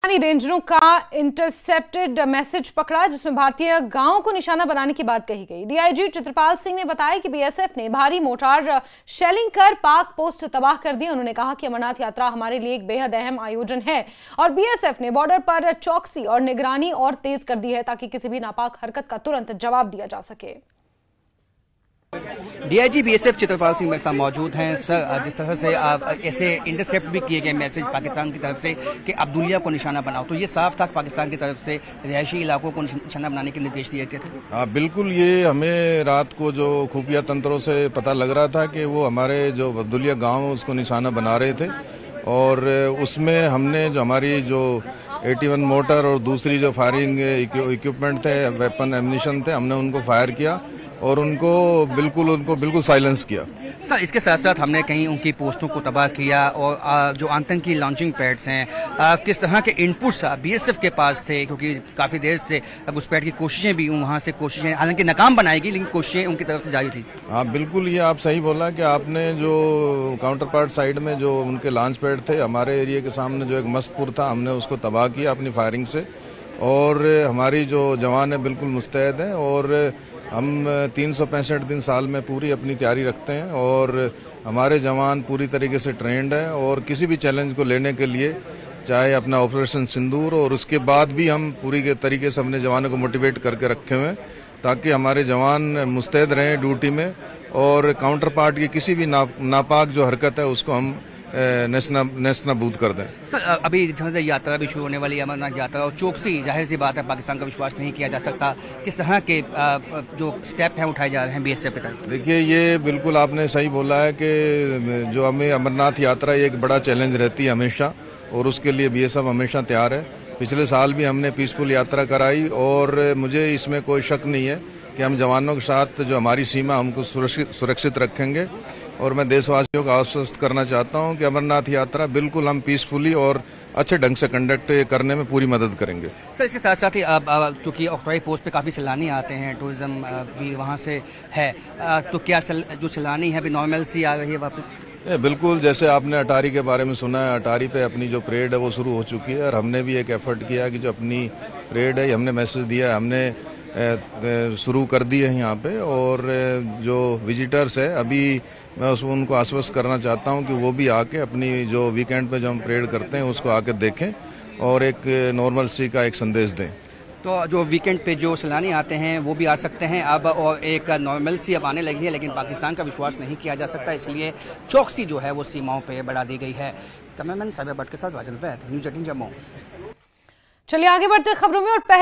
रेंजरों का intercepted message पकड़ा जिसमें भारतीय गांवों को निशाना बनाने की बात कही गई। डीआईजी चित्रपाल सिंह ने बताया कि बीएसएफ ने भारी मोर्टार शेलिंग कर पाक पोस्ट तबाह कर दी। उन्होंने कहा कि अमरनाथ यात्रा हमारे लिए एक बेहद अहम आयोजन है और बीएसएफ ने बॉर्डर पर चौकसी और निगरानी और तेज कर दी है ताकि किसी भी नापाक हरकत का तुरंत जवाब दिया जा सके। डीआईजी बीएसएफ चित्रपाल सिंह मेरे साथ मौजूद हैं। सर, जिस तरह से ऐसे इंटरसेप्ट भी किए गए मैसेज पाकिस्तान की तरफ से कि अब्दुलिया को निशाना बनाओ, तो ये साफ था पाकिस्तान की तरफ से रिहायशी इलाकों को निशाना बनाने के निर्देश दिए गए थे। हाँ बिल्कुल, ये हमें रात को जो खुफिया तंत्रों से पता लग रहा था कि वो हमारे जो अब्दुलिया गाँव है उसको निशाना बना रहे थे और उसमें हमने जो हमारी जो 81 मोटर और दूसरी जो फायरिंग इक्विपमेंट थे, वेपन एम्यूनिशन थे, हमने उनको फायर किया और उनको बिल्कुल साइलेंस किया। सर, इसके साथ साथ हमने कहीं उनकी पोस्टों को तबाह किया और जो आतंकी लॉन्चिंग पैड्स हैं, किस तरह के इनपुट्स बीएसएफ के पास थे, क्योंकि काफी देर से घुसपैठ की कोशिशें भी वहां से कोशिशें हालांकि नाकाम बनाएगी लेकिन कोशिशें उनकी तरफ से जारी थी। हाँ बिल्कुल, ये आप सही बोला कि आपने जो काउंटर पार्ट साइड में जो उनके लॉन्च पैड थे, हमारे एरिया के सामने जो एक मस्तपुर था, हमने उसको तबाह किया अपनी फायरिंग से और हमारी जो जवान है बिल्कुल मुस्तैद है और हम 365 दिन साल में पूरी अपनी तैयारी रखते हैं और हमारे जवान पूरी तरीके से ट्रेंड है और किसी भी चैलेंज को लेने के लिए, चाहे अपना ऑपरेशन सिंदूर और उसके बाद भी हम पूरी के तरीके से अपने जवानों को मोटिवेट करके रखे हुए हैं ताकि हमारे जवान मुस्तैद रहें ड्यूटी में और काउंटर पार्ट की किसी भी नापाक जो हरकत है उसको हम नेस्तनाबूद कर दें। सर, अभी यात्रा भी शुरू होने वाली है, अमरनाथ यात्रा, और चौकसी, जाहिर सी बात है पाकिस्तान का विश्वास नहीं किया जा सकता। किस तरह के जो स्टेप हैं उठाए जा रहे हैं बीएसएफ की तरफ? देखिए, ये बिल्कुल आपने सही बोला है कि जो हमें अमरनाथ यात्रा एक बड़ा चैलेंज रहती है हमेशा और उसके लिए बीएसएफ हमेशा तैयार है। पिछले साल भी हमने पीसफुल यात्रा कराई और मुझे इसमें कोई शक नहीं है कि हम जवानों के साथ जो हमारी सीमा हमको सुरक्षित रखेंगे और मैं देशवासियों को आश्वस्त करना चाहता हूं कि अमरनाथ यात्रा बिल्कुल हम पीसफुली और अच्छे ढंग से कंडक्ट करने में पूरी मदद करेंगे। सर, इसके साथ साथ ही क्योंकि ऑक्टोबरी पोस्ट पे काफ़ी सैलानी आते हैं, टूरिज्म भी वहाँ से है, तो क्या जो सैलानी है अभी नॉर्मल सी आ रही है वापस? बिल्कुल, जैसे आपने अटारी के बारे में सुना है, अटारी पे अपनी जो परेड है वो शुरू हो चुकी है और हमने भी एक एफर्ट किया कि जो अपनी परेड है, हमने मैसेज दिया, हमने शुरू कर दी है यहाँ पे और जो विजिटर्स है अभी मैं उनको आश्वस्त करना चाहता हूँ कि वो भी आके अपनी जो वीकेंड पे जो हम परेड करते हैं उसको आके देखें और एक नॉर्मल सी का एक संदेश दें। तो जो वीकेंड पे जो सैलानी आते हैं वो भी आ सकते हैं अब और एक नॉर्मल सी अब आने लगी है, लेकिन पाकिस्तान का विश्वास नहीं किया जा सकता, इसलिए चौकसी जो है वो सीमाओं पे बढ़ा दी गई है। कैमरामैन साबिया भट्ट के साथ राजन वैद, न्यूज़ 18 जम्मू। चलिए आगे बढ़ते खबरों में और पहले